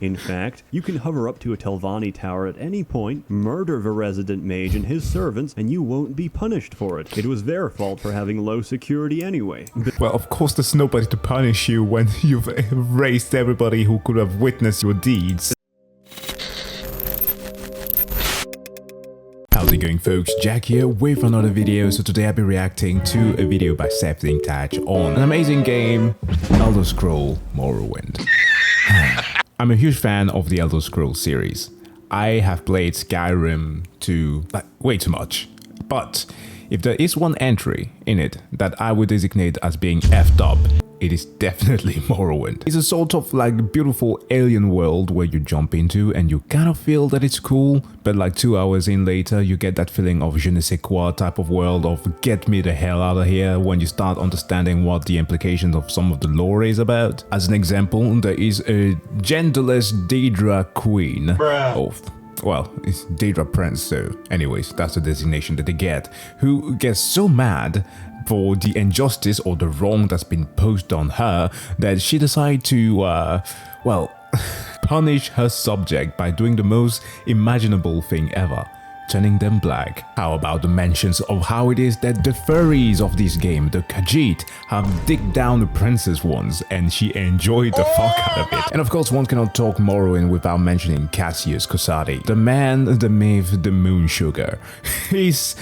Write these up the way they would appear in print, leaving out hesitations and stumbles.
In fact, you can hover up to a Telvanni tower at any point, murder the resident mage and his servants, and you won't be punished for it. It was their fault for having low security anyway. Well, of course there's nobody to punish you when you've erased everybody who could have witnessed your deeds. How's it going, folks? Jack here with another video. So today I'll be reacting to a video by SsethTzeenTach on an amazing game, Elder Scrolls Morrowind. I'm a huge fan of the Elder Scrolls series. I have played Skyrim way too much. But if there is one entry in it that I would designate as being effed up, it is definitely Morrowind. It's a sort of like beautiful alien world where you jump into and you kind of feel that it's cool, but like 2 hours in later you get that feeling of je ne sais quoi type of world of get me the hell out of here when you start understanding what the implications of some of the lore is about. As an example, there is a genderless Daedra queen of, well, it's Daedra Prince, so anyways, that's the designation that they get, who gets so mad for the injustice or the wrong that's been posed on her that she decides to, well, punish her subject by doing the most imaginable thing ever. Turning them black. How about the mentions of how it is that the furries of this game, the Khajiit, have digged down the princess once and she enjoyed the fuck out of it. And of course one cannot talk Morrowind without mentioning Cassius Cosati. The man, the myth, the moon sugar. He's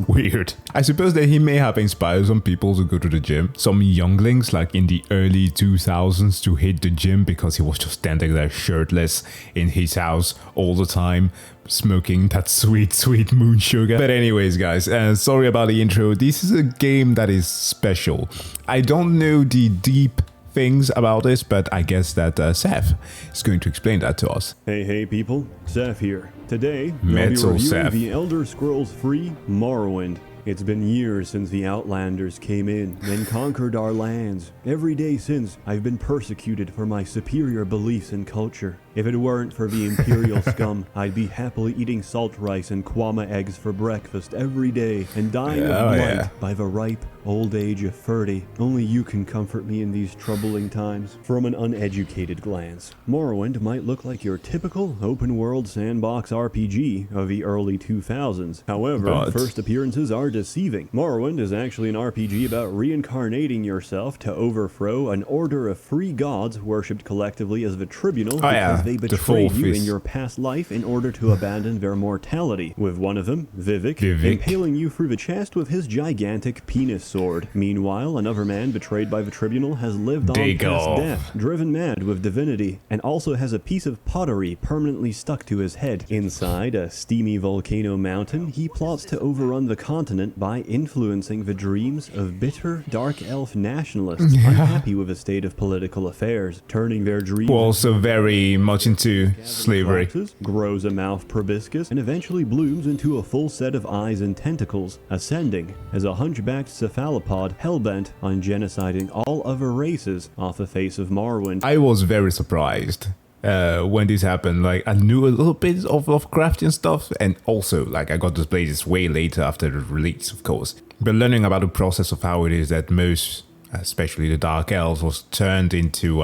weird. I suppose that he may have inspired some people to go to the gym. Some younglings like in the early 2000s to hit the gym because he was just standing there shirtless in his house all the time, smoking that sweet moon sugar. But anyways guys, sorry about the intro. This is a game that is special. I don't know the deep things about this, but I guess that Seth is going to explain that to us. Hey people, Seth here. Today, I'll be Metal reviewing Seth. the Elder Scrolls free Morrowind. It's been years since the Outlanders came in and conquered our lands. Every day since, I've been persecuted for my superior beliefs and culture. If it weren't for the Imperial scum, I'd be happily eating salt rice and Kwama eggs for breakfast every day and dying of blight by the ripe old age of 30. Only you can comfort me in these troubling times. From an uneducated glance, Morrowind might look like your typical open-world sandbox RPG of the early 2000s. However, first appearances are deceiving. Morrowind is actually an RPG about reincarnating yourself to overthrow an order of free gods worshipped collectively as the tribunal because they betrayed you in your past life in order to abandon their mortality, with one of them, Vivek, impaling you through the chest with his gigantic penis sword. Meanwhile, another man betrayed by the tribunal has lived on past death, driven mad with divinity, and also has a piece of pottery permanently stuck to his head. Inside a steamy volcano mountain, he plots to overrun the continent by influencing the dreams of bitter, dark elf nationalists unhappy with the state of political affairs, turning their dreams also very much into slavery. Collapses, grows a mouth proboscis, and eventually blooms into a full set of eyes and tentacles, ascending as a hunchbacked cephalopod hellbent on genociding all other races off the face of Morrowind. I was very surprised when this happened. Like, I knew a little bit of Lovecraftian stuff, and also like I got to play this way later after the release, of course. But learning about the process of how it is that most, especially the Dark Elves, was turned into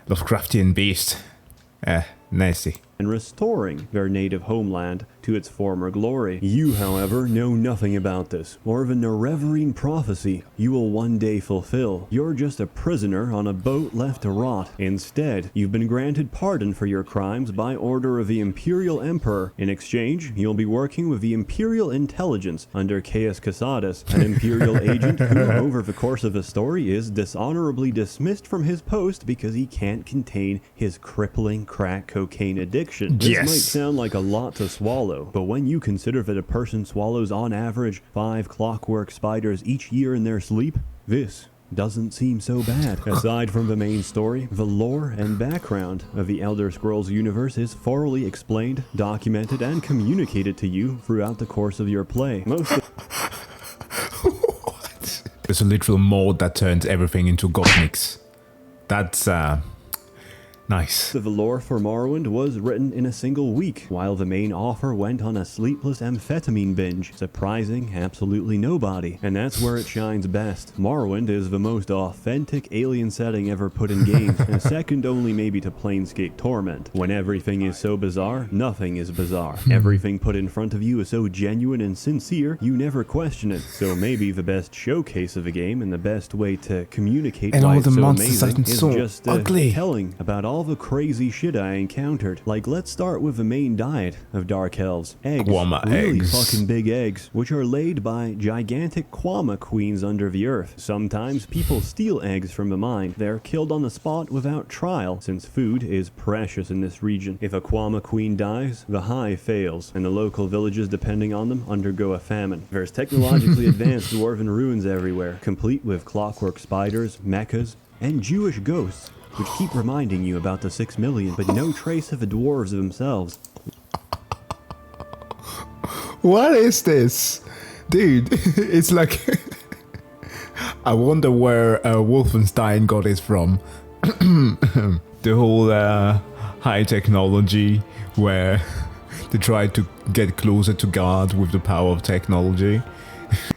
Lovecraftian beast. Nasty. And restoring their native homeland to its former glory. You, however, know nothing about this, or of a Nerevarine prophecy you will one day fulfill. You're just a prisoner on a boat left to rot. Instead, you've been granted pardon for your crimes by order of the Imperial Emperor. In exchange, you'll be working with the Imperial Intelligence under Caius Casadus, an Imperial agent who, over the course of the story, is dishonorably dismissed from his post because he can't contain his crippling crack cocaine addiction. This might sound like a lot to swallow, but when you consider that a person swallows on average 5 clockwork spiders each year in their sleep, this doesn't seem so bad. Aside from the main story, the lore and background of the Elder Scrolls universe is thoroughly explained, documented, and communicated to you throughout the course of your play. There's a literal mod that turns everything into gothics. That's Nice. The lore for Morrowind was written in a single week, while the main author went on a sleepless amphetamine binge, surprising absolutely nobody. And that's where it shines best. Morrowind is the most authentic alien setting ever put in games, and second only maybe to Planescape Torment. When everything is so bizarre, nothing is bizarre. Everything put in front of you is so genuine and sincere, you never question it. So maybe the best showcase of a game and the best way to communicate And why all it's the so monsters amazing are is so just ugly. telling about all the crazy shit I encountered. Like, let's start with the main diet of Dark Elves. Eggs. Kwama really eggs. fucking big eggs, which are laid by gigantic Kwama queens under the earth. Sometimes people steal eggs from the mine. They're killed on the spot without trial, since food is precious in this region. If a Kwama queen dies, the hive fails, and the local villages depending on them undergo a famine. There's technologically advanced dwarven ruins everywhere, complete with clockwork spiders, mechas, and Jewish ghosts, which keep reminding you about the 6 million, but no trace of the dwarves themselves. What is this? Dude, it's like... I wonder where Wolfenstein got it from. The whole high technology where they try to get closer to God with the power of technology.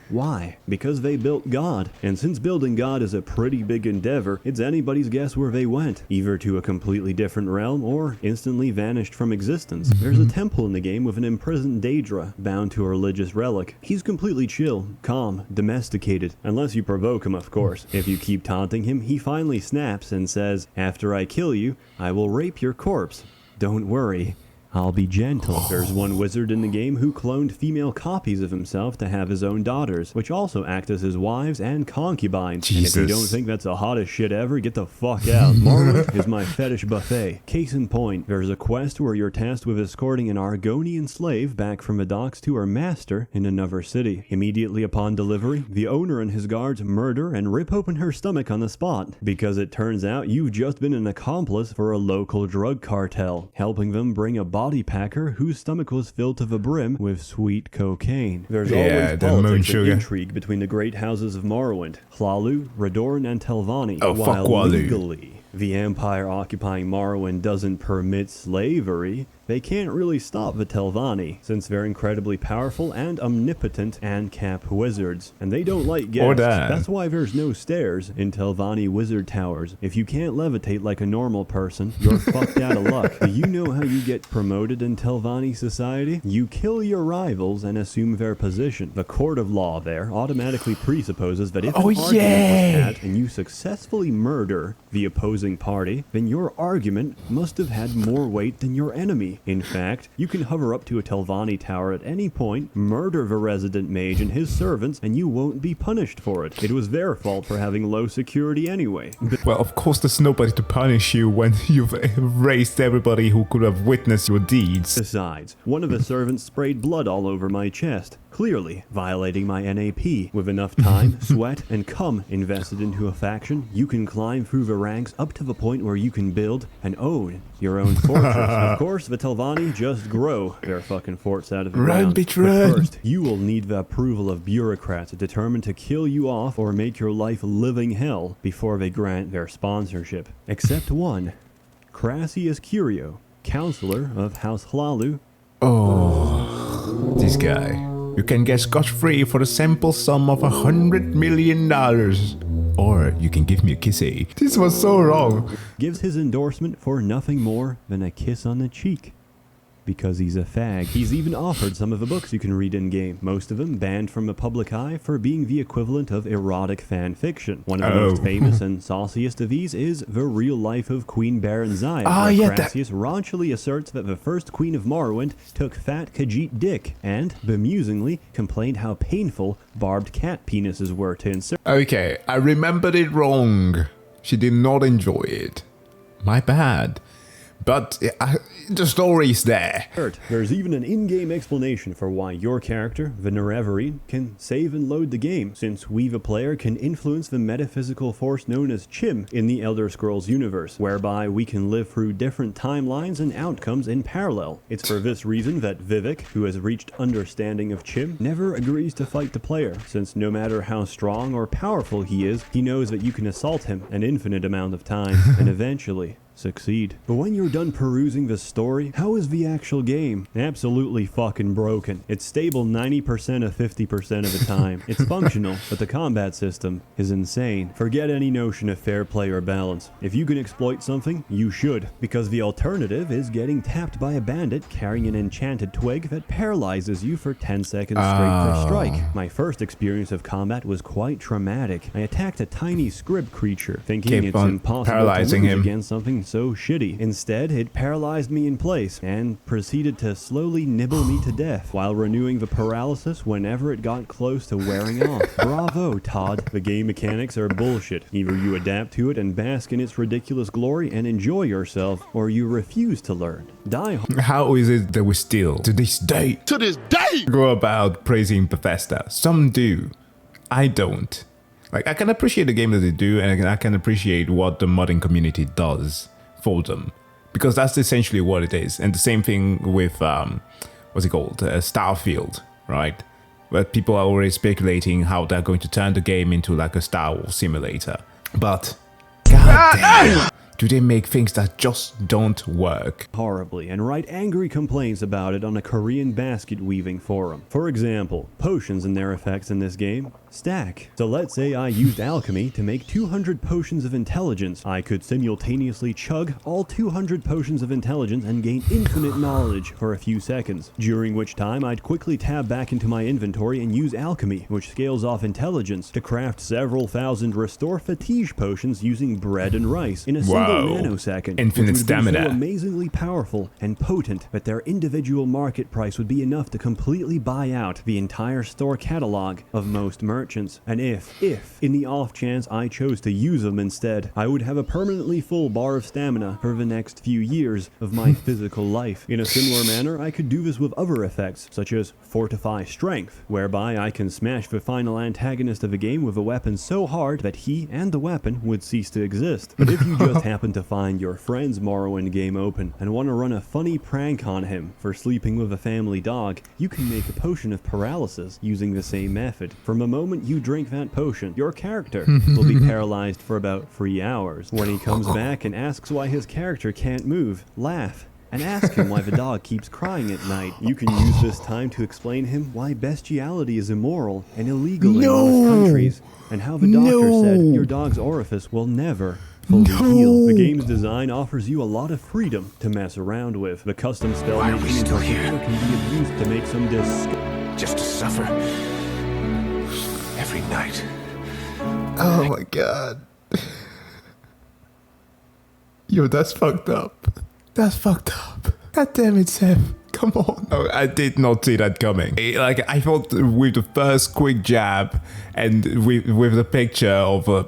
Why? Because they built God. And since building God is a pretty big endeavor, it's anybody's guess where they went. Either to a completely different realm or instantly vanished from existence. There's a temple in the game with an imprisoned Daedra bound to a religious relic. He's completely chill, calm, domesticated. Unless you provoke him, of course. If you keep taunting him, he finally snaps and says, "After I kill you, I will rape your corpse. Don't worry. I'll be gentle." There's one wizard in the game who cloned female copies of himself to have his own daughters, which also act as his wives and concubines. Jesus. And if you don't think that's the hottest shit ever, get the fuck out. Morrowind is my fetish buffet. Case in point, there's a quest where you're tasked with escorting an Argonian slave back from the docks to her master in another city. Immediately upon delivery, the owner and his guards murder and rip open her stomach on the spot, because it turns out you've just been an accomplice for a local drug cartel, helping them bring a body packer whose stomach was filled to the brim with sweet cocaine. There's always the moon politics and sugar. intrigue between the great houses of Morrowind, Hlalu, Radorn, and Telvanni. Oh, fuck while Hlalu. legally, the empire occupying Morrowind doesn't permit slavery, they can't really stop the Telvanni, since they're incredibly powerful and omnipotent ANCAP wizards, and they don't like guests. Or that. That's why there's no stairs in Telvanni wizard towers. If you can't levitate like a normal person, you're fucked out of luck. Do you know how you get promoted in Telvanni society? You kill your rivals and assume their position. The court of law there automatically presupposes that if an argument was had and you successfully murder the opposing party, then your argument must have had more weight than your enemy. In fact, you can hover up to a Telvanni tower at any point, murder the resident mage and his servants, and you won't be punished for it. It was their fault for having low security anyway. Well, of course there's nobody to punish you when you've erased everybody who could have witnessed your deeds. Besides, one of the servants sprayed blood all over my chest, clearly violating my NAP. With enough time, sweat, and cum invested into a faction, you can climb through the ranks up to the point where you can build and own your own fortress. Of course, the Telvanni just grow their fucking forts out of the ground. Bitch, But run. first, you will need the approval of bureaucrats determined to kill you off or make your life living hell before they grant their sponsorship. Except one, Crassius Curio, counselor of House Hlalu. Oh, this guy. You can get scotch-free for the simple sum of $100 million. Or you can give me a kissy. This was so wrong. Gives his endorsement for nothing more than a kiss on the cheek. Because he's a fag. He's even offered some of the books you can read in-game, most of them banned from the public eye for being the equivalent of erotic fan fiction. One of the most famous and sauciest of these is The Real Life of Queen Baranzaya, where Crassius raunchily asserts that the first queen of Morrowind took fat Khajiit dick, and, bemusingly, complained how painful barbed cat penises were to insert. Okay, I remembered it wrong. She did not enjoy it. My bad. But the story's there. There's even an in-game explanation for why your character, the Nerevarine, can save and load the game, since we the player can influence the metaphysical force known as Chim in the Elder Scrolls universe, whereby we can live through different timelines and outcomes in parallel. It's for this reason that Vivek, who has reached understanding of Chim, never agrees to fight the player, since no matter how strong or powerful he is, he knows that you can assault him an infinite amount of times, and eventually succeed. But when you're done perusing the story, how is the actual game? Absolutely fucking broken. It's stable 90% of 50% of the time. It's functional, but the combat system is insane. Forget any notion of fair play or balance. If you can exploit something, you should, because the alternative is getting tapped by a bandit carrying an enchanted twig that paralyzes you for 10 seconds straight per strike. My first experience of combat was quite traumatic. I attacked a tiny scrib creature, thinking it's impossible to lose against something so shitty. Instead, it paralyzed me in place and proceeded to slowly nibble me to death while renewing the paralysis whenever it got close to wearing off. Bravo, Todd. The game mechanics are bullshit. Either you adapt to it and bask in its ridiculous glory and enjoy yourself, or you refuse to learn. Die. How is it that we still, to this day, go about praising Bethesda? Some do. I don't. Like, I can appreciate the game that they do, and I can appreciate what the modding community does for them, because that's essentially what it is. And the same thing with what's it called, Starfield, right? Where people are already speculating how they're going to turn the game into like a Star Wars simulator. But god damn, do they make things that just don't work horribly and write angry complaints about it on a Korean basket weaving forum. For example, potions and their effects in this game stack. So let's say I used alchemy to make 200 potions of intelligence. I could simultaneously chug all 200 potions of intelligence and gain infinite knowledge for a few seconds, during which time I'd quickly tab back into my inventory and use alchemy, which scales off intelligence, to craft several thousand restore fatigue potions using bread and rice in a single nanosecond. Infinite stamina. So amazingly powerful and potent that their individual market price would be enough to completely buy out the entire store catalog of most merchants. And if in the off chance I chose to use them instead, I would have a permanently full bar of stamina for the next few years of my physical life. In a similar manner, I could do this with other effects, such as Fortify Strength, whereby I can smash the final antagonist of a game with a weapon so hard that he and the weapon would cease to exist. But if you just happen to find your friend's Morrowind game open and want to run a funny prank on him for sleeping with a family dog, you can make a potion of paralysis using the same method. From the moment you drink that potion, your character will be paralyzed for about 3 hours. When he comes back and asks why his character can't move, laugh and ask him why the dog keeps crying at night. You can use this time to explain him why bestiality is immoral and illegal in most countries, and how the doctor said your dog's orifice will never fully heal. The game's design offers you a lot of freedom to mess around with. The custom spell making in particular can be abused to make some just to suffer every night. Oh my god. Yo, that's fucked up. That's fucked up. God damn it, Seth. Come on. Oh, I did not see that coming. Like, I thought with the first quick jab and with the picture of a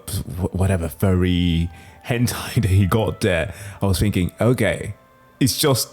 whatever furry hentai that he got there, I was thinking, okay, it's just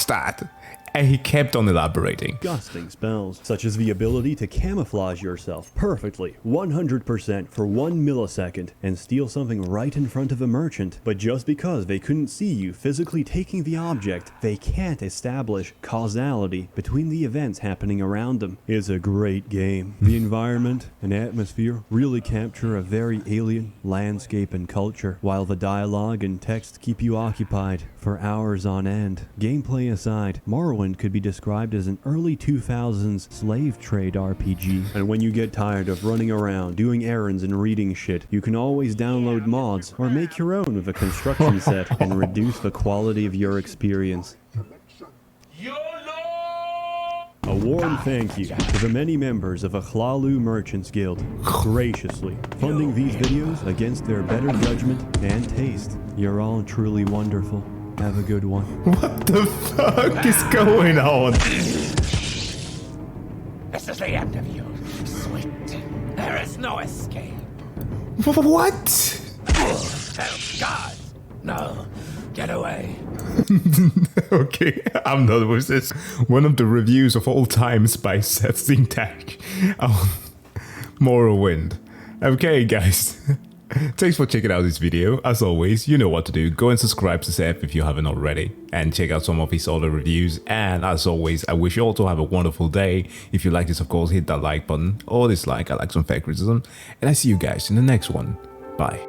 that. And he kept on elaborating. Disgusting spells, such as the ability to camouflage yourself perfectly, 100% for 1 millisecond, and steal something right in front of a merchant. But just because they couldn't see you physically taking the object, they can't establish causality between the events happening around them. It's a great game. The environment and atmosphere really capture a very alien landscape and culture, while the dialogue and text keep you occupied for hours on end. Gameplay aside, Morrowind could be described as an early 2000s slave trade RPG. And when you get tired of running around, doing errands and reading shit, you can always download mods or make your own with a construction set and reduce the quality of your experience. A warm thank you to the many members of Akhlalu Merchants Guild, graciously funding these videos against their better judgment and taste. You're all truly wonderful. Have a good one. What the fuck is going on? This is the end of you, sweet. There is no escape. What? Oh, God. No. Get away. Okay, I'm not with this. One of the reviews of all times by SsethTzeenTach on Morrowind. Okay, guys. Thanks for checking out this video. As always, you know what to do. Go and subscribe to Seth if you haven't already, and check out some of his other reviews. And as always, I wish you all to have a wonderful day. If you like this, of course, hit that like button or dislike. I like some fair criticism. And I see you guys in the next one. Bye.